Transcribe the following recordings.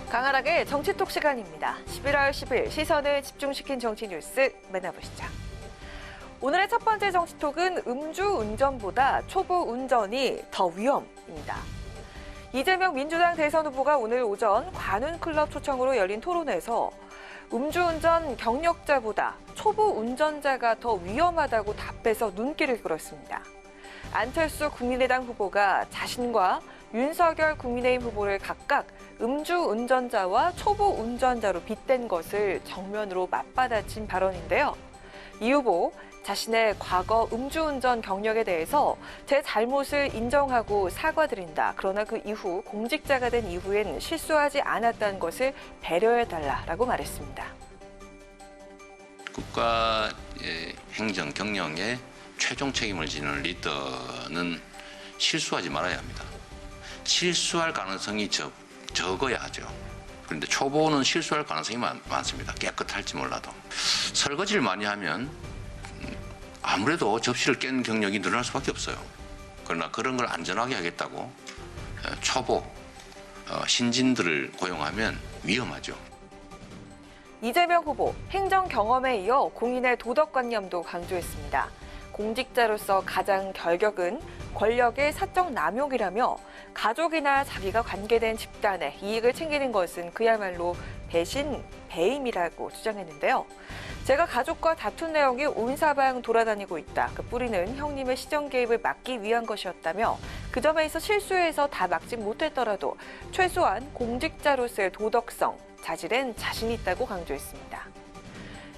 강하락의 정치톡 시간입니다. 11월 10일 시선을 집중시킨 정치 뉴스 만나보시죠. 오늘의 첫 번째 정치톡은 음주운전보다 초보운전이 더 위험입니다. 이재명 민주당 대선 후보가 오늘 오전 관훈클럽 초청으로 열린 토론회에서 음주운전 경력자보다 초보운전자가 더 위험하다고 답해서 눈길을 끌었습니다. 안철수 국민의당 후보가 자신과 윤석열 국민의힘 후보를 각각 음주운전자와 초보운전자로 빗댄 것을 정면으로 맞받아친 발언인데요. 이 후보 자신의 과거 음주운전 경력에 대해서 제 잘못을 인정하고 사과드린다. 그러나 그 이후 공직자가 된 이후엔 실수하지 않았다는 것을 배려해달라라고 말했습니다. 국가의 행정 경영에 최종 책임을 지는 리더는 실수하지 말아야 합니다. 실수할 가능성이 적어야 하죠. 그런데 초보는 실수할 가능성이 많습니다. 깨끗할지 몰라도. 설거지를 많이 하면 아무래도 접시를 깬 경력이 늘어날 수밖에 없어요. 그러나 그런 걸 안전하게 하겠다고 초보, 신진들을 고용하면 위험하죠. 이재명 후보 행정 경험에 이어 공인의 도덕관념도 강조했습니다. 공직자로서 가장 결격은 권력의 사적 남용이라며 가족이나 자기가 관계된 집단의 이익을 챙기는 것은 그야말로 배신, 배임이라고 주장했는데요. 제가 가족과 다툰 내용이 온 사방 돌아다니고 있다. 그 뿌리는 형님의 시정 개입을 막기 위한 것이었다며 그 점에서 실수해서 다 막지 못했더라도 최소한 공직자로서의 도덕성, 자질엔 자신 있다고 강조했습니다.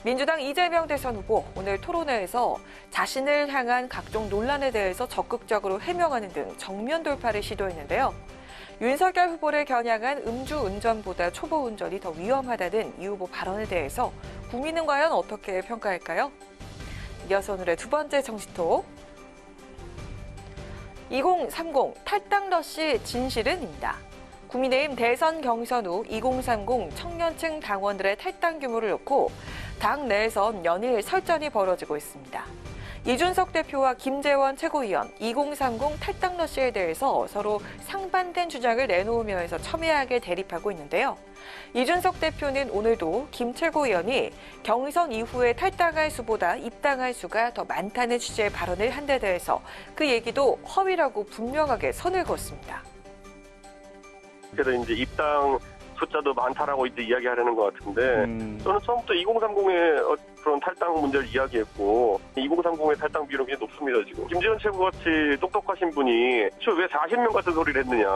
민주당 이재명 대선 후보 오늘 토론회에서 자신을 향한 각종 논란에 대해서 적극적으로 해명하는 등 정면 돌파를 시도했는데요. 윤석열 후보를 겨냥한 음주운전보다 초보운전이 더 위험하다는 이 후보 발언에 대해서 국민은 과연 어떻게 평가할까요? 이어서 오늘의 두 번째 정치톡. 2030 탈당러시 진실은입니다. 국민의힘 대선 경선 후 2030 청년층 당원들의 탈당 규모를 놓고 당 내에선 연일 설전이 벌어지고 있습니다. 이준석 대표와 김재원 최고위원 2030 탈당러시에 대해서 서로 상반된 주장을 내놓으면서 첨예하게 대립하고 있는데요. 이준석 대표는 오늘도 김 최고위원이 경선 이후에 탈당할 수보다 입당할 수가 더 많다는 취지의 발언을 한 데 대해서 그 얘기도 허위라고 분명하게 선을 그었습니다. 그래서 이제 입당 숫자도 많다라고 이제 이야기하려는 것 같은데 저는 처음부터 2030의 그런 탈당 문제를 이야기했고 2030의 탈당 비율은 굉장히 높습니다. 지금 김재원 최고같이 똑똑하신 분이 왜 40명 같은 소리를 했느냐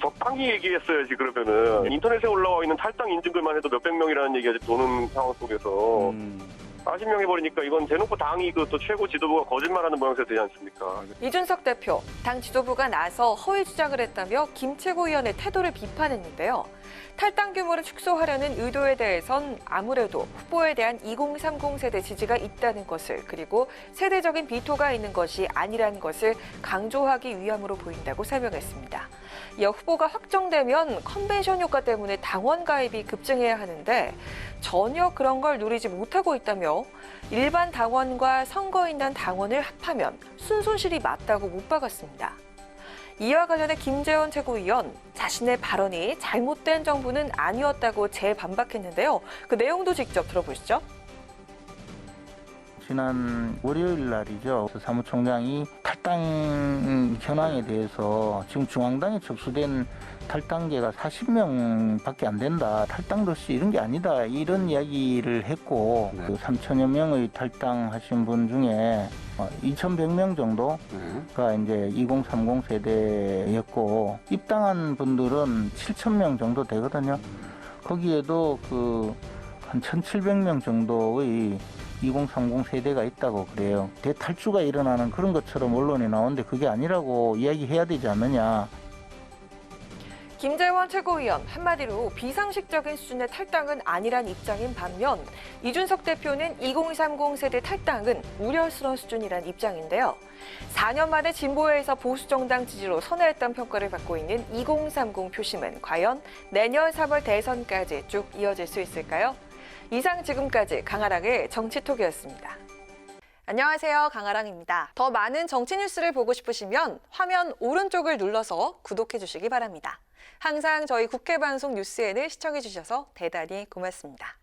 적당히 얘기했어야지. 그러면은 인터넷에 올라와 있는 탈당 인증글만 해도 몇백 명이라는 얘기가 도는 상황 속에서 40명 해버리니까 이건 대놓고 당이 또 최고 지도부가 거짓말하는 모양새가 되지 않습니까? 이준석 대표, 당 지도부가 나서 허위 주장을 했다며 김 최고위원의 태도를 비판했는데요. 탈당 규모를 축소하려는 의도에 대해선 아무래도 후보에 대한 2030 세대 지지가 있다는 것을 그리고 세대적인 비토가 있는 것이 아니라는 것을 강조하기 위함으로 보인다고 설명했습니다. 이어 후보가 확정되면 컨벤션 효과 때문에 당원 가입이 급증해야 하는데 전혀 그런 걸 누리지 못하고 있다며 일반 당원과 선거인단 당원을 합하면 순손실이 맞다고 못 박았습니다. 이와 관련해 김재원 최고위원 자신의 발언이 잘못된 정부는 아니었다고 재반박했는데요. 그 내용도 직접 들어보시죠. 지난 월요일 날이죠. 사무총장이 탈당 현황에 대해서 지금 중앙당에 접수된 탈당계가 40명밖에 안 된다. 탈당러시 이런 게 아니다. 이런 이야기를 했고 그 3천여 명의 탈당하신 분 중에 2,100명 정도가 이제 2030 세대였고 입당한 분들은 7,000명 정도 되거든요. 거기에도 한 1,700명 정도의 2030 세대가 있다고 그래요. 대탈주가 일어나는 그런 것처럼 언론에 나오는데 그게 아니라고 이야기해야 되지 않느냐. 김재원 최고위원 한마디로 비상식적인 수준의 탈당은 아니란 입장인 반면 이준석 대표는 2030 세대 탈당은 우려스러운 수준이란 입장인데요. 4년 만에 진보회에서 보수정당 지지로 선회했던 평가를 받고 있는 2030 표심은 과연 내년 3월 대선까지 쭉 이어질 수 있을까요? 이상 지금까지 강하락의 정치톡이었습니다. 안녕하세요. 강하랑입니다. 더 많은 정치 뉴스를 보고 싶으시면 화면 오른쪽을 눌러서 구독해 주시기 바랍니다. 항상 저희 국회방송 뉴스엔을 시청해주셔서 대단히 고맙습니다.